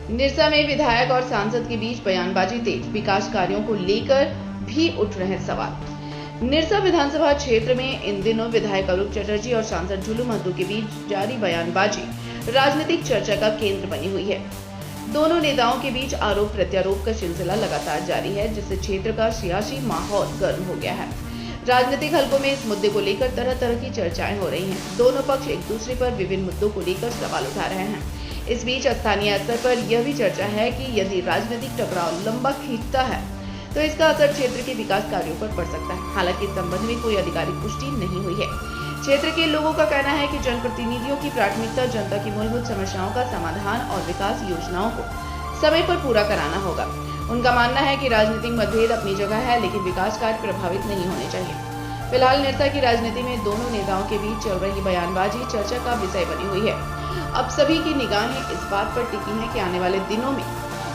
निरसा में विधायक और सांसद के बीच बयानबाजी तेज, विकास कार्यों को लेकर भी उठ रहे सवाल। निरसा विधानसभा क्षेत्र में इन दिनों विधायक अरूप चटर्जी और सांसद ढुलू महतो के बीच जारी बयानबाजी राजनीतिक चर्चा का केंद्र बनी हुई है। दोनों नेताओं के बीच आरोप प्रत्यारोप का सिलसिला लगातार जारी है, जिससे क्षेत्र का सियासी माहौल गर्म हो गया है। राजनीतिक हलकों में इस मुद्दे को लेकर तरह तरह की चर्चाएं हो रही हैं। दोनों पक्ष एक दूसरे पर विभिन्न मुद्दों को लेकर सवाल उठा रहे हैं। इस बीच स्थानीय स्तर पर यह भी चर्चा है कि यदि राजनीतिक टकराव लंबा खींचता है तो इसका असर क्षेत्र के विकास कार्यों पर पड़ सकता है। हालांकि इस संबंध में कोई आधिकारिक पुष्टि नहीं हुई है। क्षेत्र के लोगों का कहना है कि जनप्रतिनिधियों की प्राथमिकता जनता की मूलभूत समस्याओं का समाधान और विकास योजनाओं को समय पर पूरा कराना होगा। उनका मानना है कि राजनीतिक मतभेद अपनी जगह है, लेकिन विकास कार्य प्रभावित नहीं होने चाहिए। फिलहाल निरसा की राजनीति में दोनों नेताओं के बीच चल रही बयानबाजी चर्चा का विषय बनी हुई है। अब सभी की निगाहें इस बात पर टिकी हैं कि आने वाले दिनों में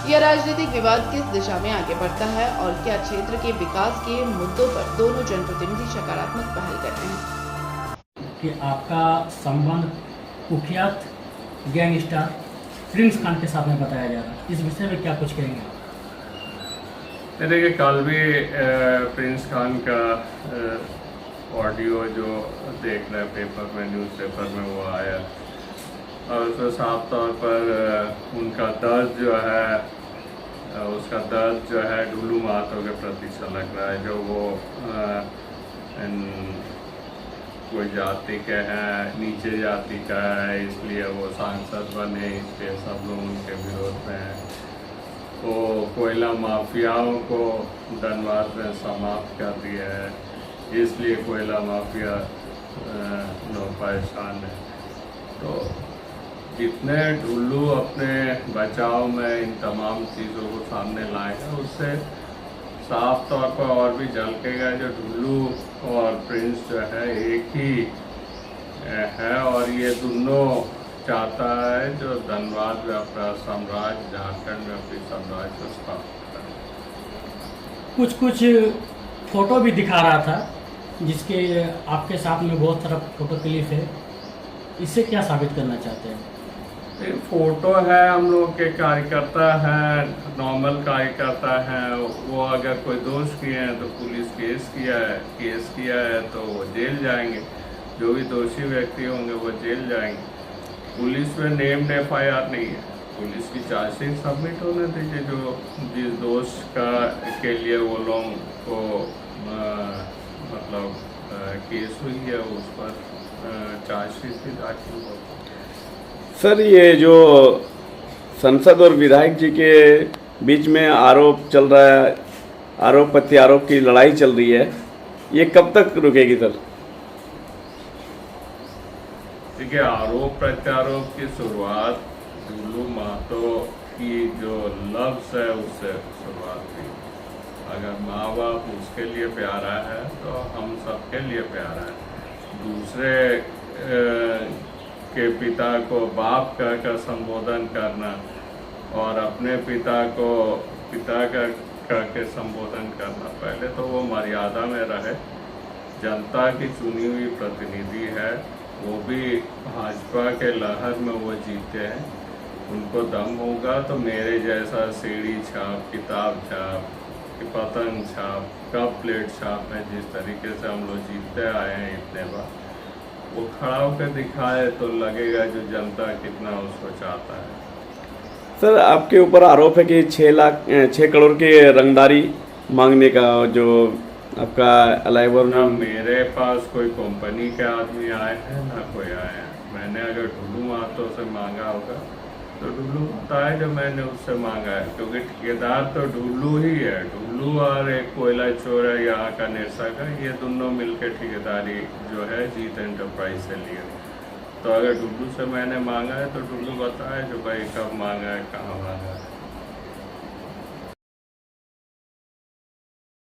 यह राजनीतिक विवाद किस दिशा में आगे बढ़ता है और क्या क्षेत्र के विकास के मुद्दों पर दोनों जनप्रतिनिधि सकारात्मक पहल कर रहे हैं। कि आपका संबंध कुख्यात गैंगस्टर प्रिंस खान के साथ में बताया जा रहा है, इस विषय में क्या कुछ कहेंगे? देखिए, कल भी प्रिंस खान का ऑडियो जो देख रहे पेपर में, न्यूज़पेपर में वो आया और उसमें साफ तौर पर उनका दर्द जो है, उसका दर्द जो है ढुलू महतो के प्रति छलक रहा है। जो वो कोई जाति के हैं, नीचे जाति का है, इसलिए वो सांसद बने, इसलिए सब लोग उनके विरोध में हैं। तो कोयला माफियाओं को धनबाद में समाप्त कर दिया है, इसलिए कोयला माफिया लोग परेशान है। तो जितने ढुल्लू अपने बचाव में इन तमाम चीज़ों को सामने लाएगा, उससे साफ तौर पर और भी झलकेगा जो ढुल्लू और प्रिंस जो है एक ही है और ये दोनों चाहता है जो धनबाद में अपना साम्राज्य, झारखंड में अपनी साम्राज्य को स्थापित करे। कुछ फोटो भी दिखा रहा था, जिसके आपके साथ में बहुत सारा फोटो क्लिप है, इससे क्या साबित करना चाहते हैं? फोटो है, हम लोग के कार्यकर्ता हैं, नॉर्मल कार्यकर्ता हैं। वो अगर कोई दोष किए हैं तो पुलिस केस किया है तो वो जेल जाएंगे। जो भी दोषी व्यक्ति होंगे वो जेल जाएंगे। पुलिस में नेम्ड FIR नहीं है, पुलिस की चार्जशीट सबमिट होने दीजिए। जो जिस दोष के लिए वो लोग को मतलब केस हुई है उस पर चार्जशीट भी दाखिल हो। सर, ये जो संसद और विधायक जी के बीच में आरोप चल रहा है, आरोप प्रत्यारोप की लड़ाई चल रही है, ये कब तक रुकेगी सर? देखिए, आरोप प्रत्यारोप की शुरुआत ढुलू महतो की जो लफ्ज़ है उससे शुरुआत हुई। अगर माँ बाप उसके लिए प्यारा है तो हम सबके लिए प्यारा है। दूसरे के पिता को बाप कहकर संबोधन करना और अपने पिता को पिता कह के संबोधन करना, पहले तो वो मर्यादा में रहे। जनता की चुनी हुई प्रतिनिधि है, वो भी भाजपा के लहर में वो जीते हैं। उनको दम होगा तो मेरे जैसा सीढ़ी छाप, किताब छाप, पतंग छाप, कप प्लेट छाप में जिस तरीके से हम लोग जीतते आए हैं इतने बार, वो खड़ा होकर दिखाए तो लगेगा जो जनता कितना उसको चाहता है। सर, आपके ऊपर आरोप है कि 6 करोड़ की रंगदारी मांगने का, जो आपका अलाइवर ना मेरे पास कोई कंपनी के आदमी आए हैं ना कोई आए हैं। मैंने अगर ढुलू महतो से मांगा होगा तो ढुलू बताए जो मैंने उससे मांगा है, क्योंकि ठेकेदार तो ढुलू ही है। ढुलू और एक कोयला चोर है यहाँ का, निरसा का, ये दोनों मिलकर ठेकेदारी जो है जीत एंटरप्राइज से लिए। तो अगर ढुलू से मैंने मांगा है तो ढुलू बताए जो भाई कब मांगा है, कहाँ मांगा है।